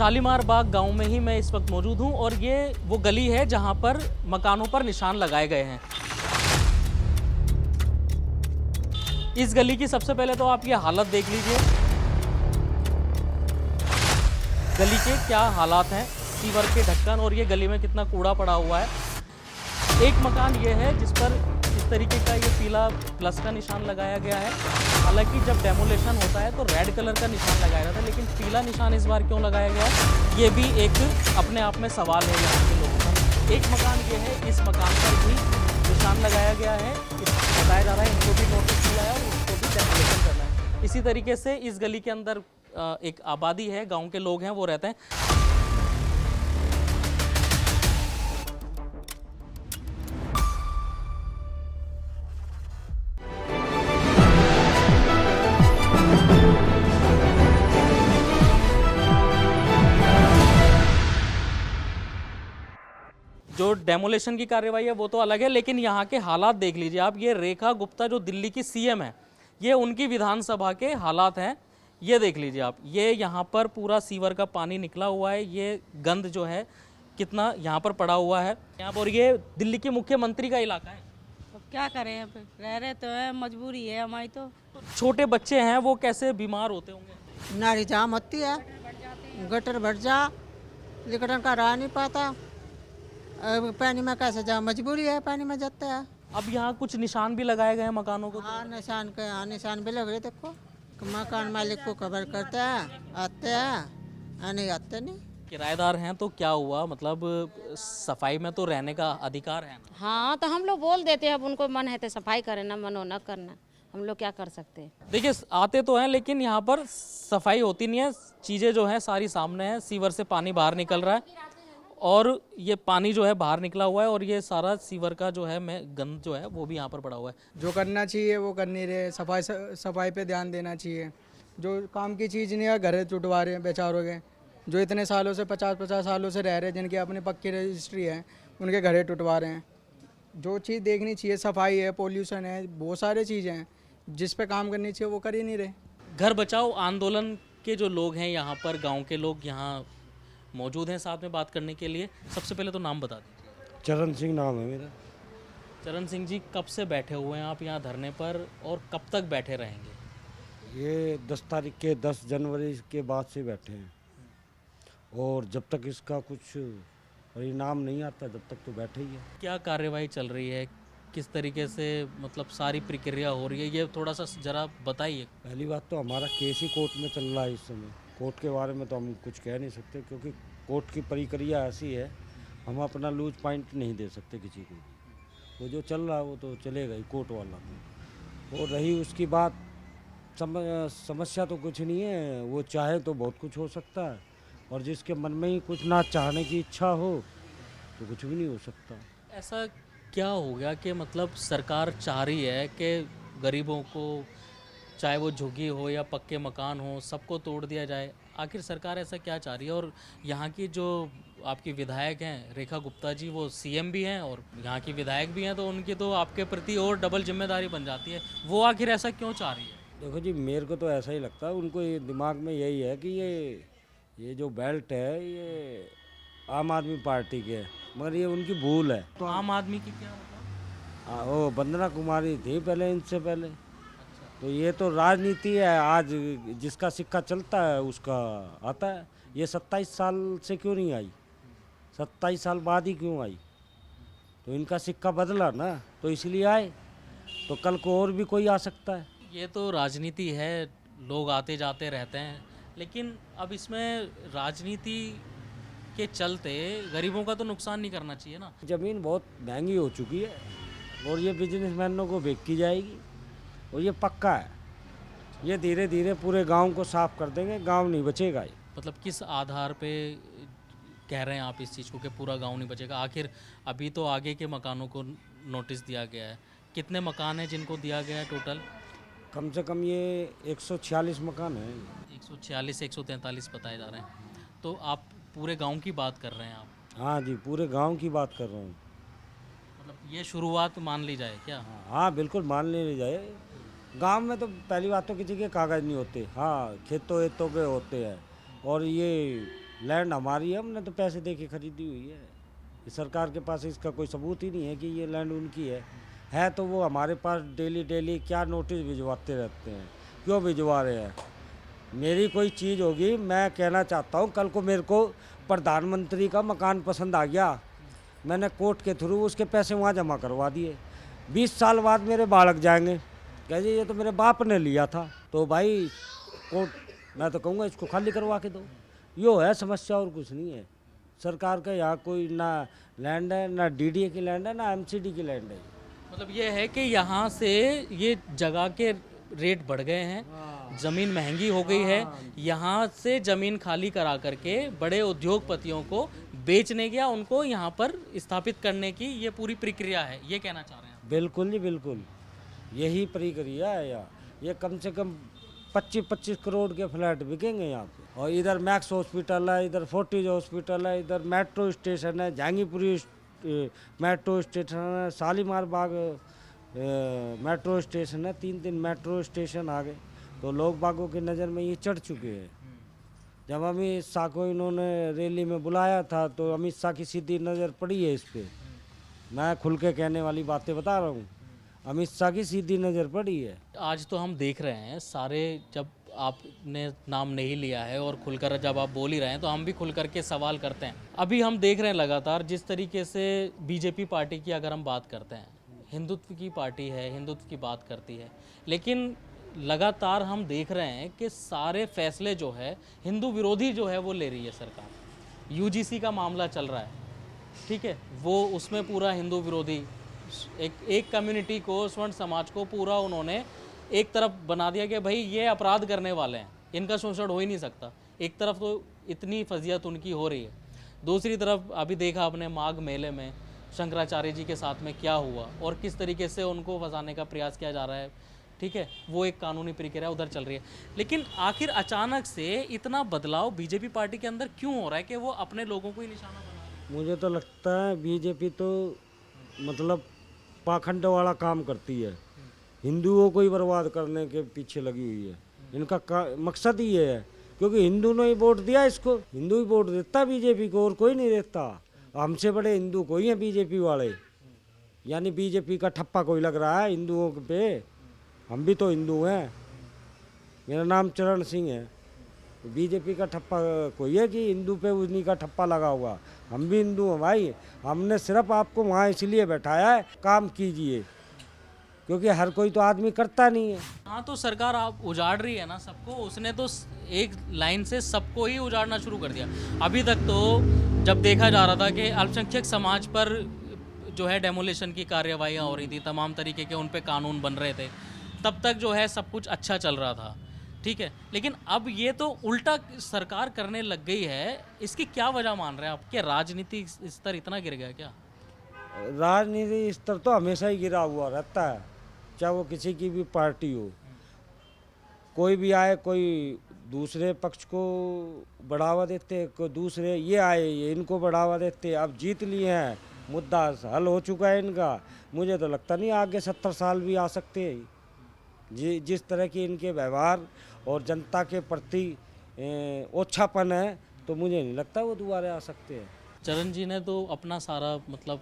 शालीमार बाग गांव में ही मैं इस वक्त मौजूद हूं और ये वो गली है जहां पर मकानों पर निशान लगाए गए हैं। इस गली की सबसे पहले तो आप ये हालत देख लीजिए, गली के क्या हालात हैं, सीवर के ढक्कन, और ये गली में कितना कूड़ा पड़ा हुआ है। एक मकान ये है जिस पर इस तरीके का ये पीला प्लस का निशान लगाया गया है। हालांकि जब डेमोलेशन होता है तो रेड कलर का निशान लगाया जाता है, लेकिन पीला निशान इस बार क्यों लगाया गया है ये भी एक अपने आप में सवाल है यहाँ के लोगों का। एक मकान ये है, इस मकान पर भी निशान लगाया गया है, बताया जा रहा है इनको भी नोटिस मिला है और उसको भी डेमोलेशन करना है। इसी तरीके से इस गली के अंदर एक आबादी है, गाँव के लोग हैं, वो रहते हैं। जो डेमोलेशन की कार्रवाई है वो तो अलग है, लेकिन यहाँ के हालात देख लीजिए आप। ये रेखा गुप्ता जो दिल्ली की सीएम है, ये उनकी विधानसभा के हालात हैं। ये देख लीजिए आप, ये यहाँ पर पूरा सीवर का पानी निकला हुआ है, ये गंद जो है कितना यहाँ पर पड़ा हुआ है यहाँ पर। ये दिल्ली के मुख्यमंत्री का इलाका है। अब क्या करें, अब रह रहे तो है, मजबूरी है हमारी। तो छोटे बच्चे हैं, वो कैसे बीमार होते होंगे? नारी जाम होती है, गटर भर जा, लिकड़न का रह नहीं पाता। अब पानी में कैसे जा, मजबूरी है, पानी में जाते हैं। अब यहाँ कुछ निशान भी लगाए गए हैं मकानों को। हाँ निशान भी लग रहे, देखो मकान मालिक को खबर करते हैं, आते हैं, नहीं आते नहीं। किराएदार हैं तो क्या हुआ, मतलब सफाई में तो रहने का अधिकार है ना। हाँ, तो हम लोग बोल देते हैं, अब उनको मन है तो सफाई करें, ना मन हो ना करना, हम लोग क्या कर सकते हैं। देखिए आते तो हैं, लेकिन यहाँ पर सफाई होती नहीं है। चीज़ें जो है सारी सामने है, सीवर से पानी बाहर निकल रहा है और ये पानी जो है बाहर निकला हुआ है, और ये सारा सीवर का जो है गंद जो है वो भी यहाँ पर पड़ा हुआ है। जो करना चाहिए वो कर नहीं रहे, सफाई पे ध्यान देना चाहिए। जो काम की चीज़ नहीं है, घर चुटवा रहे हैं बेचारों के, जो इतने सालों से 50-50 सालों से रह रहे हैं, जिनकी अपनी पक्की रजिस्ट्री है, उनके घरे टुटवा रहे हैं। जो चीज़ देखनी चाहिए, सफाई है, पोल्यूशन है, बहुत सारी चीज़ें हैं जिस पे काम करनी चाहिए, वो कर ही नहीं रहे। घर बचाओ आंदोलन के जो लोग हैं यहाँ पर, गांव के लोग यहाँ मौजूद हैं साथ में बात करने के लिए। सबसे पहले तो नाम बता दीजिए। चरण सिंह नाम है मेरा। चरण सिंह जी, कब से बैठे हुए हैं आप यहाँ धरने पर और कब तक बैठे रहेंगे? ये 10 तारीख के 10 जनवरी के बाद से बैठे हैं, और जब तक इसका कुछ परिणाम नहीं आता जब तक तो बैठे ही है। क्या कार्यवाही चल रही है, किस तरीके से मतलब सारी प्रक्रिया हो रही है, ये थोड़ा सा जरा बताइए। पहली बात तो हमारा केस ही कोर्ट में चल रहा है इस समय। कोर्ट के बारे में तो हम कुछ कह नहीं सकते, क्योंकि कोर्ट की प्रक्रिया ऐसी है, हम अपना लूज पॉइंट नहीं दे सकते किसी को। वो जो चल रहा है वो तो चलेगा ही कोर्ट वाला को। और रही उसकी बात, समस्या तो कुछ नहीं है, वो चाहे तो बहुत कुछ हो सकता है, और जिसके मन में ही कुछ ना चाहने की इच्छा हो तो कुछ भी नहीं हो सकता। ऐसा क्या हो गया कि मतलब सरकार चाह रही है कि गरीबों को, चाहे वो झुग्गी हो या पक्के मकान हो, सबको तोड़ दिया जाए? आखिर सरकार ऐसा क्या चाह रही है? और यहाँ की जो आपकी विधायक हैं रेखा गुप्ता जी, वो सीएम भी हैं और यहाँ की विधायक भी हैं, तो उनकी तो आपके प्रति और डबल जिम्मेदारी बन जाती है। वो आखिर ऐसा क्यों चाह रही है? देखो जी, मेरे को तो ऐसा ही लगता है, उनको ये दिमाग में यही है कि ये जो बेल्ट है ये आम आदमी पार्टी के है, मगर ये उनकी भूल है। तो आम आदमी की क्या मतलब? वो वंदना कुमारी थी पहले, इनसे पहले। तो ये तो राजनीति है, आज जिसका सिक्का चलता है उसका आता है। ये 27 साल से क्यों नहीं आई, 27 साल बाद ही क्यों आई? तो इनका सिक्का बदला ना, तो इसलिए आए। तो कल को और भी कोई आ सकता है। ये तो राजनीति है, लोग आते जाते रहते हैं, लेकिन अब इसमें राजनीति के चलते गरीबों का तो नुकसान नहीं करना चाहिए ना। ज़मीन बहुत महंगी हो चुकी है और ये बिजनेसमैनों को बेची जाएगी, और ये पक्का है। ये धीरे धीरे पूरे गांव को साफ कर देंगे, गांव नहीं बचेगा। ये मतलब किस आधार पे कह रहे हैं आप इस चीज़ को कि पूरा गांव नहीं बचेगा? आखिर अभी तो आगे के मकानों को नोटिस दिया गया है। कितने मकान हैं जिनको दिया गया है टोटल? कम से कम ये 146 मकान है। 146 143 बताए जा रहे हैं। तो आप पूरे गांव की बात कर रहे हैं आप? हाँ जी, पूरे गांव की बात कर रहा हूँ। मतलब ये शुरुआत मान ली जाए क्या? हाँ बिल्कुल मान ले जाए। गांव में तो पहली बात तो किसी के कागज़ नहीं होते, हाँ खेतों वेतों पे होते हैं, और ये लैंड हमारी है, हमने तो पैसे दे के खरीदी हुई है। ये सरकार के पास इसका कोई सबूत ही नहीं है कि ये लैंड उनकी है तो वो हमारे पास डेली क्या नोटिस भिजवाते रहते हैं। क्यों भिजवा रहे हैं? मेरी कोई चीज़ होगी, मैं कहना चाहता हूँ, कल को मेरे को प्रधानमंत्री का मकान पसंद आ गया, मैंने कोर्ट के थ्रू उसके पैसे वहाँ जमा करवा दिए, 20 साल बाद मेरे बालक जाएंगे, कहे ये तो मेरे बाप ने लिया था, तो भाई कोर्ट, मैं तो कहूँगा इसको खाली करवा के दो। यो है समस्या, और कुछ नहीं है। सरकार का यहाँ कोई ना लैंड है, ना डीडीए की लैंड है, ना एमसीडी की लैंड है। मतलब ये है कि यहाँ से ये जगह के रेट बढ़ गए हैं, ज़मीन महंगी हो गई है, यहाँ से ज़मीन खाली करा करके बड़े उद्योगपतियों को बेचने या उनको यहाँ पर स्थापित करने की ये पूरी प्रक्रिया है, ये कहना चाह रहे हैं आप? बिल्कुल जी बिल्कुल, यही प्रक्रिया है यहाँ। ये कम से कम 25-25 करोड़ के फ्लैट बिकेंगे यहाँ पे। और इधर मैक्स हॉस्पिटल है, इधर फोर्टिज हॉस्पिटल है, इधर मेट्रो स्टेशन है, जहांगीरपुरी मेट्रो स्टेशन है, शालीमार बाग मेट्रो स्टेशन है, 3 मेट्रो स्टेशन आ गए। तो लोग बागों की नज़र में ये चढ़ चुके हैं। जब अमित शाह को इन्होंने रैली में बुलाया था तो अमित शाह की सीधी नज़र पड़ी है इस पर। मैं खुल के कहने वाली बातें बता रहा हूँ, अमित शाह की सीधी नज़र पड़ी है। आज तो हम देख रहे हैं सारे, जब आपने नाम नहीं लिया है और खुलकर जब आप बोल ही रहे हैं तो हम भी खुल करके सवाल करते हैं। अभी हम देख रहे हैं लगातार जिस तरीके से बीजेपी पार्टी की अगर हम बात करते हैं, हिंदुत्व की पार्टी है, हिंदुत्व की बात करती है, लेकिन लगातार हम देख रहे हैं कि सारे फैसले जो है हिंदू विरोधी जो है वो ले रही है सरकार। यूजीसी का मामला चल रहा है, ठीक है, वो उसमें पूरा हिंदू विरोधी, एक कम्युनिटी को, स्वर्ण समाज को पूरा उन्होंने एक तरफ बना दिया कि भाई ये अपराध करने वाले हैं, इनका शोषण हो ही नहीं सकता। एक तरफ तो इतनी फजीयत उनकी हो रही है, दूसरी तरफ अभी देखा आपने माघ मेले में शंकराचार्य जी के साथ में क्या हुआ और किस तरीके से उनको फंसाने का प्रयास किया जा रहा है, ठीक है, वो एक कानूनी प्रक्रिया उधर चल रही है। लेकिन आखिर अचानक से इतना बदलाव बीजेपी पार्टी के अंदर क्यों हो रहा है कि वो अपने लोगों को ही निशाना बना रही है? मुझे तो लगता है बीजेपी तो मतलब पाखंड वाला काम करती है, हिंदुओं को ही बर्बाद करने के पीछे लगी हुई है। इनका मकसद ही ये है, क्योंकि हिंदू ने ही वोट दिया इसको, हिंदू ही वोट देता बीजेपी को, और कोई नहीं देता। हमसे बड़े हिंदू कोई हैं बीजेपी वाले, यानी बीजेपी का ठप्पा कोई लग रहा है हिंदुओं पे। हम भी तो हिंदू हैं, मेरा नाम चरण सिंह है। बीजेपी का ठप्पा कोई है कि हिंदू पे उन्हीं का ठप्पा लगा हुआ? हम भी हिंदू हैं भाई, हमने सिर्फ आपको वहाँ इसलिए बैठाया है काम कीजिए, क्योंकि हर कोई तो आदमी करता नहीं है। हाँ, तो सरकार आप उजाड़ रही है ना सबको, उसने तो एक लाइन से सबको ही उजाड़ना शुरू कर दिया। अभी तक तो जब देखा जा रहा था कि अल्पसंख्यक समाज पर जो है डेमोलिशन की कार्यवाहियाँ हो रही थी, तमाम तरीके के उन पे कानून बन रहे थे, तब तक जो है सब कुछ अच्छा चल रहा था, ठीक है। लेकिन अब ये तो उल्टा सरकार करने लग गई है, इसकी क्या वजह मान रहे हैं आप? क्या राजनीतिक स्तर इतना गिर गया क्या? राजनीति स्तर तो हमेशा ही गिरा हुआ रहता है, चाहे वो किसी की भी पार्टी हो। कोई भी आए, कोई दूसरे पक्ष को बढ़ावा देते, कोई दूसरे ये आए ये इनको बढ़ावा देते। अब जीत लिए हैं, मुद्दा हल हो चुका है इनका। मुझे तो लगता नहीं आगे 70 साल भी आ सकते हैं। जिस तरह की इनके व्यवहार और जनता के प्रति ओछापन है, तो मुझे नहीं लगता वो दोबारा आ सकते हैं। चरण जी ने तो अपना सारा मतलब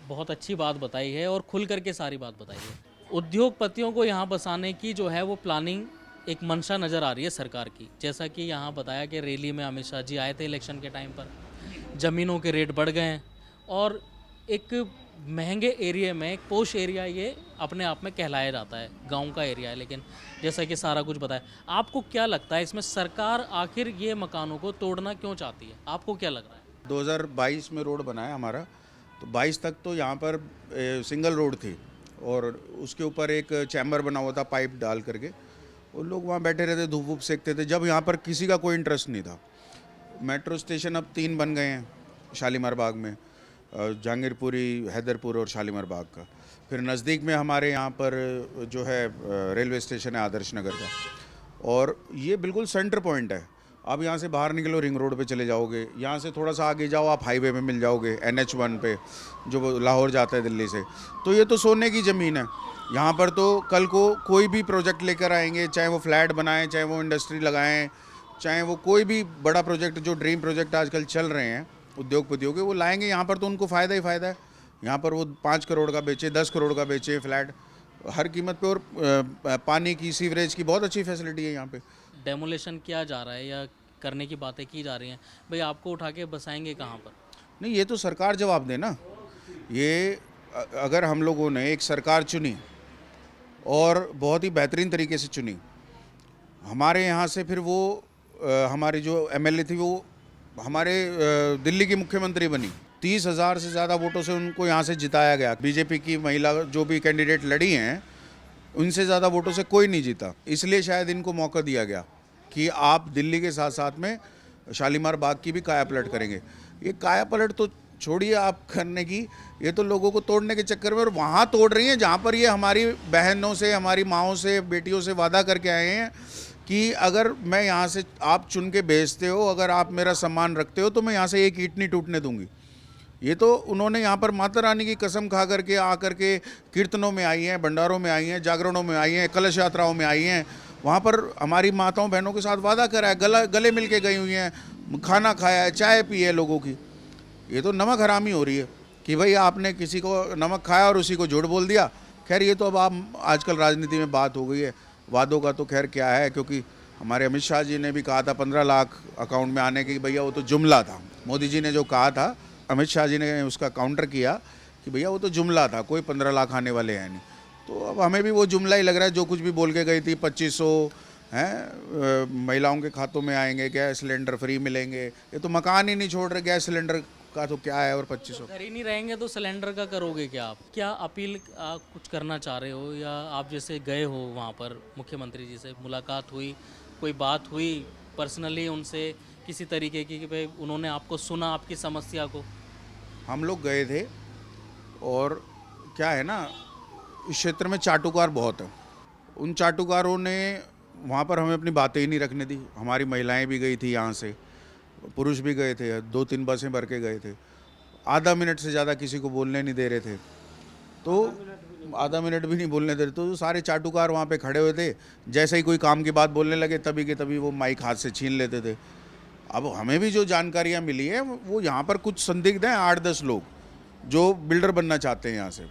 बहुत अच्छी बात बताई है और खुल करके सारी बात बताई है। उद्योगपतियों को यहाँ बसाने की जो है वो प्लानिंग, एक मंशा नज़र आ रही है सरकार की। जैसा कि यहाँ बताया कि रैली में अमित शाह जी आए थे इलेक्शन के टाइम पर, ज़मीनों के रेट बढ़ गए हैं और एक महंगे एरिया में, एक पोश एरिया ये अपने आप में कहलाया जाता है, गांव का एरिया है। लेकिन जैसा कि सारा कुछ बताया, आपको क्या लगता है इसमें सरकार आखिर ये मकानों को तोड़ना क्यों चाहती है? आपको क्या लग रहा है? 2022 में रोड बना है हमारा, तो 22 तक तो यहाँ पर सिंगल रोड थी और उसके ऊपर एक चैम्बर बना हुआ था पाइप डाल करके, वो लोग वहाँ बैठे रहते, धूप वूप सेकते थे, जब यहाँ पर किसी का कोई इंटरेस्ट नहीं था। मेट्रो स्टेशन अब 3 बन गए हैं शालीमार बाग में, जहांगीरपुरी, हैदरपुर और शालीमार बाग का। फिर नज़दीक में हमारे यहाँ पर जो है रेलवे स्टेशन है आदर्श नगर का, और ये बिल्कुल सेंटर पॉइंट है। आप यहाँ से बाहर निकलो रिंग रोड पे चले जाओगे, यहाँ से थोड़ा सा आगे जाओ आप हाईवे में मिल जाओगे, NH1 पे जो लाहौर जाता है दिल्ली से। तो ये तो सोने की ज़मीन है। यहाँ पर तो कल को कोई भी प्रोजेक्ट लेकर आएंगे, चाहे वो फ्लैट बनाएं, चाहे वो इंडस्ट्री लगाएं, चाहे वो कोई भी बड़ा प्रोजेक्ट, जो ड्रीम प्रोजेक्ट आजकल चल रहे हैं उद्योगपतियों के, वो लाएंगे यहाँ पर तो उनको फ़ायदा ही फ़ायदा है। यहाँ पर वो 5 करोड़ का बेचे, 10 करोड़ का बेचे फ्लैट हर कीमत पे, और पानी की, सीवरेज की बहुत अच्छी फैसिलिटी है यहाँ पे। डेमोलेशन किया जा रहा है या करने की बातें की जा रही हैं, भाई आपको उठा के बसाएंगे कहाँ पर? नहीं, ये तो सरकार जवाब दे ना। ये अगर हम लोगों ने एक सरकार चुनी और बहुत ही बेहतरीन तरीके से चुनी, हमारे यहाँ से फिर वो हमारी जो एमएलए थी वो हमारे दिल्ली की मुख्यमंत्री बनी, 30,000 से ज़्यादा वोटों से उनको यहाँ से जिताया गया। बीजेपी की महिला जो भी कैंडिडेट लड़ी हैं उनसे ज़्यादा वोटों से कोई नहीं जीता, इसलिए शायद इनको मौका दिया गया कि आप दिल्ली के साथ साथ में शालीमार बाग की भी काया पलट करेंगे। ये काया पलट तो छोड़िए आप करने की, ये तो लोगों को तोड़ने के चक्कर में, और वहाँ तोड़ रही हैं जहाँ पर ये हमारी बहनों से, हमारी माँओं से, बेटियों से वादा करके आए हैं कि अगर मैं यहाँ से, आप चुन के भेजते हो, अगर आप मेरा सम्मान रखते हो तो मैं यहाँ से एक ईंट नहीं टूटने दूंगी। ये तो उन्होंने यहाँ पर माता रानी की कसम खा करके आकर के कीर्तनों में आई हैं, भंडारों में आई हैं, जागरणों में आई हैं, कलश यात्राओं में आई हैं, वहाँ पर हमारी माताओं बहनों के साथ वादा करा है, गले मिल के गई हुई हैं, खाना खाया है, चाय पी है लोगों की। ये तो नमक हरामी हो रही है कि भाई आपने किसी को नमक खाया और उसी को झूठ बोल दिया। खैर ये तो अब आप आजकल राजनीति में बात हो गई है, वादों का तो खैर क्या है, क्योंकि हमारे अमित शाह जी ने भी कहा था 15 लाख अकाउंट में आने की, भैया वो तो जुमला था। मोदी जी ने जो कहा था, अमित शाह जी ने उसका काउंटर किया कि भैया वो तो जुमला था, कोई 15 लाख आने वाले हैं नहीं। तो अब हमें भी वो जुमला ही लग रहा है, जो कुछ भी बोल के गई थी, 2500 हैं महिलाओं के खातों में आएंगे, गैस सिलेंडर फ्री मिलेंगे। ये तो मकान ही नहीं छोड़ रहे, गैस सिलेंडर का तो क्या है, और 2500। घर ही नहीं रहेंगे तो सिलेंडर का करोगे क्या आप? क्या अपील कुछ करना चाह रहे हो, या आप जैसे गए हो वहाँ पर मुख्यमंत्री जी से मुलाकात हुई, कोई बात हुई पर्सनली उनसे किसी तरीके की कि भाई उन्होंने आपको सुना, आपकी समस्या को? हम लोग गए थे, और क्या है ना, इस क्षेत्र में चाटुकार बहुत है। उन चाटुकारों ने वहाँ पर हमें अपनी बातें ही नहीं रखने दी। हमारी महिलाएं भी गई थी यहाँ से, पुरुष भी गए थे, 2-3 बसें भर के गए थे। आधा मिनट से ज़्यादा किसी को बोलने नहीं दे रहे थे, तो आधा मिनट भी नहीं बोलने दे रहे, तो सारे चाटुकार वहाँ पे खड़े हुए थे। जैसे ही कोई काम की बात बोलने लगे, तभी के तभी वो माइक हाथ से छीन लेते थे। अब हमें भी जो जानकारियाँ मिली है, वो यहाँ पर कुछ संदिग्ध हैं, 8-10 लोग जो बिल्डर बनना चाहते हैं यहाँ से।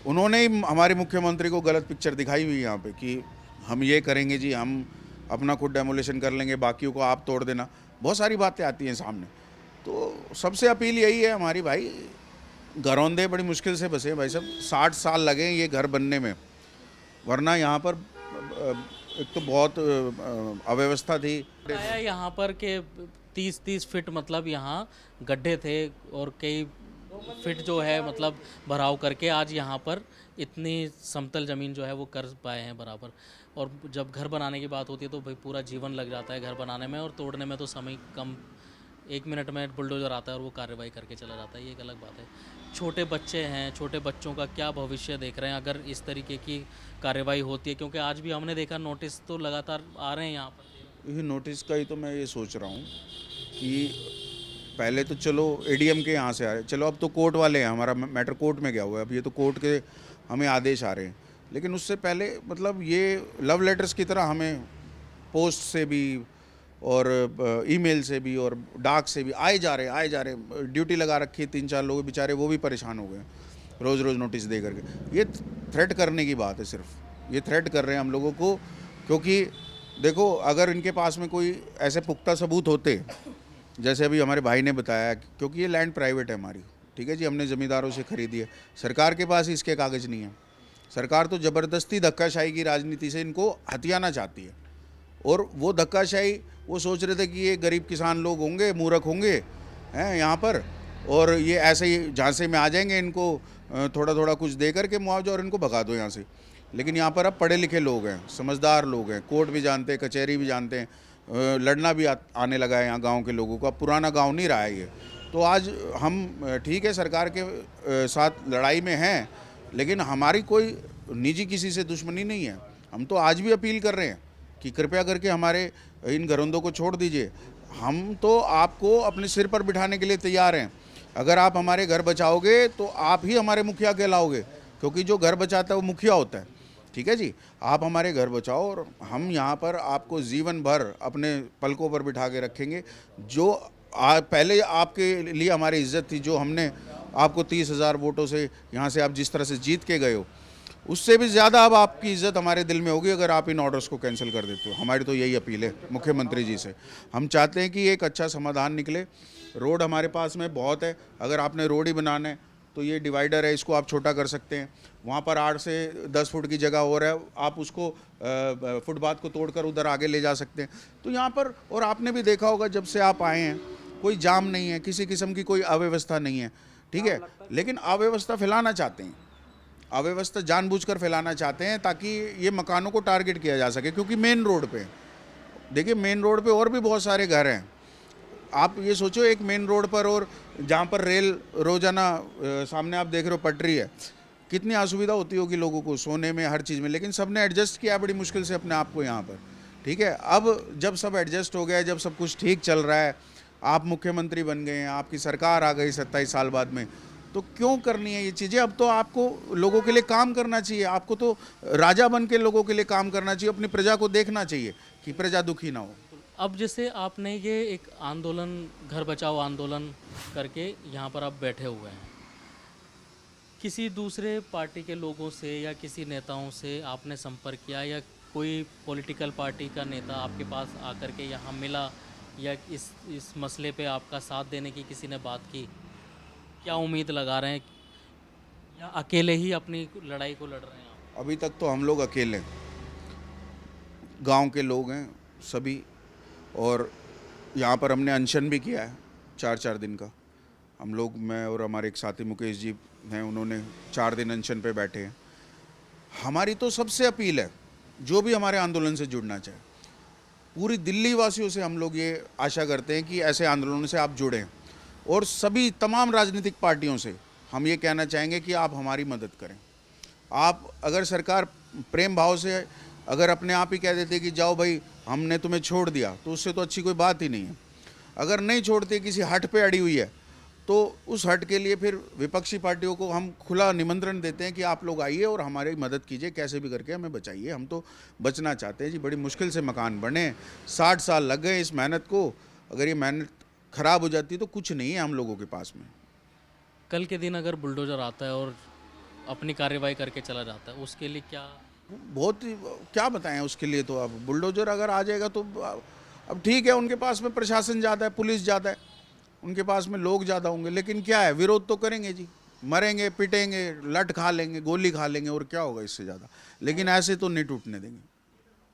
उन्होंने ही हमारे मुख्यमंत्री को गलत पिक्चर दिखाई हुई यहाँ पे कि हम ये करेंगे जी, हम अपना खुद डेमोलेशन कर लेंगे, बाकियों को आप तोड़ देना। बहुत सारी बातें आती हैं सामने। तो सबसे अपील यही है हमारी, भाई घरौंदे बड़ी मुश्किल से बसे भाई साहब, 60 साल लगे ये घर बनने में, वरना यहाँ पर एक तो बहुत अव्यवस्था थी। आया यहाँ पर के 30-30 फीट मतलब यहाँ गड्ढे थे, और कई फिट जो है मतलब भराव करके आज यहाँ पर इतनी समतल ज़मीन जो है वो कर पाए हैं बराबर। और जब घर बनाने की बात होती है तो भाई पूरा जीवन लग जाता है घर बनाने में, और तोड़ने में तो समय कम, 1 मिनट में बुलडोजर आता है और वो कार्रवाई करके चला जाता है। ये एक अलग बात है। छोटे बच्चे हैं, छोटे बच्चों का क्या भविष्य देख रहे हैं अगर इस तरीके की कार्रवाई होती है? क्योंकि आज भी हमने देखा नोटिस तो लगातार आ रहे हैं यहाँ पर। ये नोटिस का ही तो मैं ये सोच रहा हूँ कि पहले तो चलो एडीएम के यहाँ से आ रहे, चलो अब तो कोर्ट वाले हैं, हमारा मैटर कोर्ट में गया हुआ है, अब ये तो कोर्ट के हमें आदेश आ रहे हैं। लेकिन उससे पहले मतलब ये लव लेटर्स की तरह हमें पोस्ट से भी और ईमेल से भी और डाक से भी आए जा रहे। ड्यूटी लगा रखी 3-4 लोग बेचारे, वो भी परेशान हो गए रोज़ नोटिस दे करके। ये थ्रेट करने की बात है, सिर्फ ये थ्रेट कर रहे हैं हम लोगों को। क्योंकि देखो, अगर इनके पास में कोई ऐसे पुख्ता सबूत होते, जैसे अभी हमारे भाई ने बताया, क्योंकि ये लैंड प्राइवेट है हमारी, ठीक है जी, हमने ज़मींदारों से खरीदी है, सरकार के पास इसके कागज़ नहीं है। सरकार तो ज़बरदस्ती धक्काशाही की राजनीति से इनको हथियाना चाहती है, और वो धक्काशाही वो सोच रहे थे कि ये गरीब किसान लोग होंगे, मूर्ख होंगे हैं यहाँ पर, और ये ऐसे ही झांसे में आ जाएंगे, इनको थोड़ा कुछ दे करके मुआवजा और इनको भगा दो यहाँ से। लेकिन यहाँ पर अब पढ़े लिखे लोग हैं, समझदार लोग हैं, कोर्ट भी जानते हैं, कचहरी भी जानते हैं, लड़ना भी आने लगा है यहाँ गांव के लोगों का। पुराना गांव नहीं रहा है ये। तो आज हम ठीक है सरकार के साथ लड़ाई में हैं, लेकिन हमारी कोई निजी किसी से दुश्मनी नहीं है। हम तो आज भी अपील कर रहे हैं कि कृपया करके हमारे इन घरौंदों को छोड़ दीजिए। हम तो आपको अपने सिर पर बिठाने के लिए तैयार हैं। अगर आप हमारे घर बचाओगे तो आप ही हमारे मुखिया कहलाओगे, क्योंकि जो घर बचाता है वो मुखिया होता है। ठीक है जी, आप हमारे घर बचाओ और हम यहाँ पर आपको जीवन भर अपने पलकों पर बिठा के रखेंगे। जो पहले आपके लिए हमारी इज्जत थी, जो हमने आपको 30,000 वोटों से यहाँ से आप जिस तरह से जीत के गए हो, उससे भी ज़्यादा अब आपकी इज्जत हमारे दिल में होगी अगर आप इन ऑर्डर्स को कैंसिल कर देते हो। हमारी तो यही अपील है मुख्यमंत्री जी से। हम चाहते हैं कि एक अच्छा समाधान निकले। रोड हमारे पास में बहुत है, अगर आपने रोड ही बनाना है तो ये डिवाइडर है, इसको आप छोटा कर सकते हैं। वहाँ पर 8 से 10 फुट की जगह और है, आप उसको फुटपाथ को तोड़कर उधर आगे ले जा सकते हैं। तो यहाँ पर, और आपने भी देखा होगा जब से आप आए हैं, कोई जाम नहीं है, किसी किस्म की कोई अव्यवस्था नहीं है, ठीक है। लेकिन अव्यवस्था फैलाना चाहते हैं, अव्यवस्था जानबूझकर फैलाना चाहते हैं ताकि ये मकानों को टारगेट किया जा सके। क्योंकि मेन रोड पे, देखिए मेन रोड पे और भी बहुत सारे घर हैं। आप ये सोचो, एक मेन रोड पर और जहाँ पर रेल रोजाना सामने आप देख रहे हो पटरी है, कितनी असुविधा होती होगी लोगों को सोने में, हर चीज़ में। लेकिन सब ने एडजस्ट किया बड़ी मुश्किल से अपने आप को यहाँ पर, ठीक है। अब जब सब एडजस्ट हो गया, जब सब कुछ ठीक चल रहा है, आप मुख्यमंत्री बन गए हैं, आपकी सरकार आ गई 27 साल बाद में, तो क्यों करनी है ये चीज़ें। अब तो आपको लोगों के लिए काम करना चाहिए, आपको तो राजा बन के लोगों के लिए काम करना चाहिए, अपनी प्रजा को देखना चाहिए कि प्रजा दुखी ना हो। अब जैसे आपने ये एक आंदोलन, घर बचाओ आंदोलन करके यहाँ पर आप बैठे हुए हैं, किसी दूसरे पार्टी के लोगों से या किसी नेताओं से आपने संपर्क किया, या कोई पॉलिटिकल पार्टी का नेता आपके पास आकर के यहाँ मिला, या इस मसले पे आपका साथ देने की किसी ने बात की? क्या उम्मीद लगा रहे हैं, या अकेले ही अपनी लड़ाई को लड़ रहे हैं आप? अभी तक तो हम लोग अकेले, गांव के लोग हैं सभी, और यहाँ पर हमने अनशन भी किया है 4-4 दिन का। हम लोग, मैं और हमारे एक साथी मुकेश जी हैं, उन्होंने 4 दिन अनशन पे बैठे हैं। हमारी तो सबसे अपील है, जो भी हमारे आंदोलन से जुड़ना चाहे, पूरी दिल्ली वासियों से हम लोग ये आशा करते हैं कि ऐसे आंदोलनों से आप जुड़ें। और सभी तमाम राजनीतिक पार्टियों से हम ये कहना चाहेंगे कि आप हमारी मदद करें। आप अगर सरकार प्रेम भाव से अगर अपने आप ही कह देते कि जाओ भाई हमने तुम्हें छोड़ दिया, तो उससे तो अच्छी कोई बात ही नहीं है। अगर नहीं छोड़ते, किसी हट पे अड़ी हुई है, तो उस हट के लिए फिर विपक्षी पार्टियों को हम खुला निमंत्रण देते हैं कि आप लोग आइए और हमारी मदद कीजिए, कैसे भी करके हमें बचाइए। हम तो बचना चाहते हैं जी, बड़ी मुश्किल से मकान बने, 60 साल लग गए इस मेहनत को। अगर ये मेहनत ख़राब हो जाती तो कुछ नहीं है हम लोगों के पास में। कल के दिन अगर बुलडोज़र आता है और अपनी कार्रवाई करके चला जाता है, उसके लिए क्या बहुत ही क्या बताएं उसके लिए। तो अब बुलडोजर अगर आ जाएगा तो अब ठीक है, उनके पास में प्रशासन ज़्यादा है, पुलिस ज़्यादा है, उनके पास में लोग ज़्यादा होंगे, लेकिन क्या है, विरोध तो करेंगे जी, मरेंगे, पिटेंगे, लट खा लेंगे, गोली खा लेंगे, और क्या होगा इससे ज़्यादा। लेकिन ऐसे तो नहीं टूटने देंगे।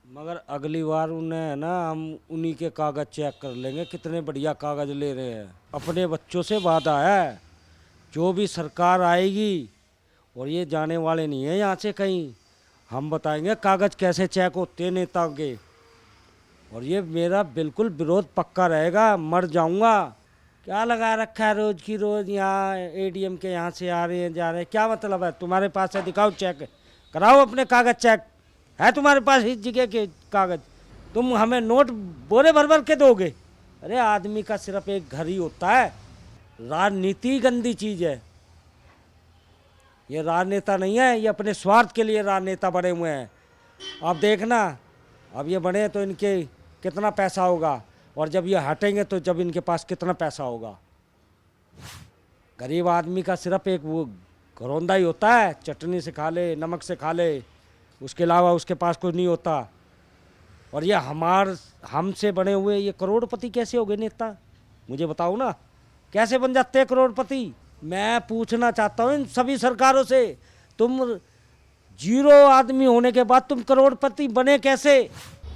मगर अगली बार उन्हें ना हम उन्हीं के कागज़ चेक कर लेंगे, कितने बढ़िया कागज़ ले रहे हैं। अपने बच्चों से वादा है, जो भी सरकार आएगी, और ये जाने वाले नहीं है यहाँ से कहीं, हम बताएंगे कागज़ कैसे चेक होते हैं नेताओं के। और ये मेरा बिल्कुल विरोध पक्का रहेगा, मर जाऊंगा। क्या लगा रखा है रोज़ की रोज़, यहाँ एडीएम के यहाँ से आ रहे हैं जा रहे हैं, क्या मतलब है? तुम्हारे पास है, दिखाओ, चेक कराओ अपने कागज़, चेक है तुम्हारे पास इस जगह के कागज़? तुम हमें नोट बोरे भर भर के दोगे? अरे आदमी का सिर्फ एक घर ही होता है। राजनीति गंदी चीज़ है, ये राजनेता नहीं है, ये अपने स्वार्थ के लिए राजनेता बने हुए हैं। अब देखना, अब ये बने तो इनके कितना पैसा होगा, और जब ये हटेंगे तो जब इनके पास कितना पैसा होगा। गरीब आदमी का सिर्फ एक वो घरौंदा ही होता है, चटनी से खा ले, नमक से खा ले, उसके अलावा उसके पास कुछ नहीं होता। और ये हमसे बने हुए ये करोड़पति कैसे हो गए नेता? मुझे बताओ ना, कैसे बन जाते हैं करोड़पति? मैं पूछना चाहता हूँ इन सभी सरकारों से, तुम 0 आदमी होने के बाद तुम करोड़पति बने कैसे?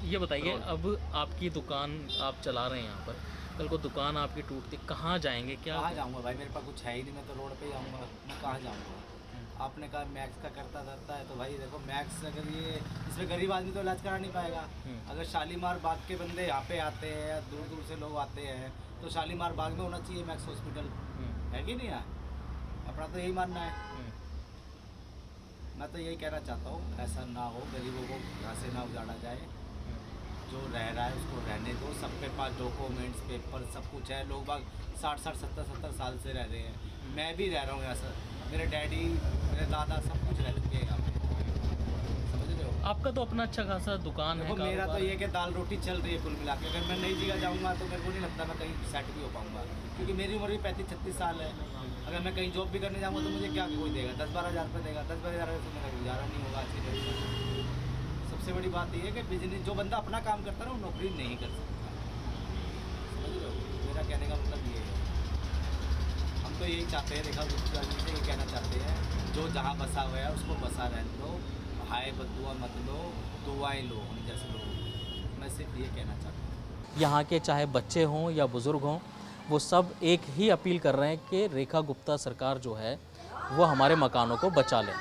ये बताइए, अब आपकी दुकान आप चला रहे हैं यहाँ पर, कल को दुकान आपकी टूटती, कहाँ जाएंगे? क्या कहाँ जाऊँगा भाई, मेरे पास कुछ है ही नहीं, मैं तो रोड पे ही आऊँगा, मैं कहाँ जाऊँगा? आपने कहा मैक्स का करता धरता है, तो भाई देखो मैक्स अगर ये इसमें गरीब आदमी तो इलाज करा नहीं पाएगा। अगर शालीमार बाग के बंदे यहाँ पे आते हैं या दूर दूर से लोग आते हैं, तो शालीमार बाग में होना चाहिए मैक्स हॉस्पिटल, है कि नहीं यार? अपना तो यही मानना है। मैं तो यही कहना चाहता हूँ, ऐसा ना हो, गरीबों को यहाँ से ना उजाड़ा जाए, जो रह रहा है उसको रहने दो। सबके पास डॉक्यूमेंट्स, पेपर, सब कुछ है। लोग बाग 60-60, 70-70 साल से रह रहे हैं, मैं भी रह रहा हूँ यहाँ सर, मेरे डैडी, मेरे दादा सब कुछ रह चुके हैं यहाँ पे, समझ रहे आपका तो अपना अच्छा खासा दुकान है, देखो मेरा तो कारोबार। ये कि दाल रोटी चल रही है कुल मिला के। अगर मैं नई जगह जाऊंगा तो मेरे को नहीं लगता मैं कहीं सेट भी हो पाऊंगा, क्योंकि मेरी उम्र भी 35-36 साल है। अगर मैं कहीं जॉब भी करने जाऊंगा तो मुझे क्या कोई देगा, 10-12 हज़ार रुपये देगा। 10-12 हज़ार से मेरा गुजारा नहीं होगा आज के डेट में। सबसे बड़ी बात ये है कि बिजनेस जो बंदा अपना काम करता है ना वो नौकरी नहीं कर सकता, समझ रहे हो? मेरा कहने का मतलब ये है। हम तो यही चाहते हैं, रेखा गुप्ता जी से ये कहना चाहते हैं, जो जहाँ बसा हुआ है उसको बसा रहने दो, हाय बदुआ मत लो, दुआएं लो हम जैसे लोग। मैं सिर्फ ये कहना चाहता हूँ। यहाँ के चाहे बच्चे हों या बुज़ुर्ग हों, वो सब एक ही अपील कर रहे हैं कि रेखा गुप्ता सरकार जो है वो हमारे मकानों को बचा लें।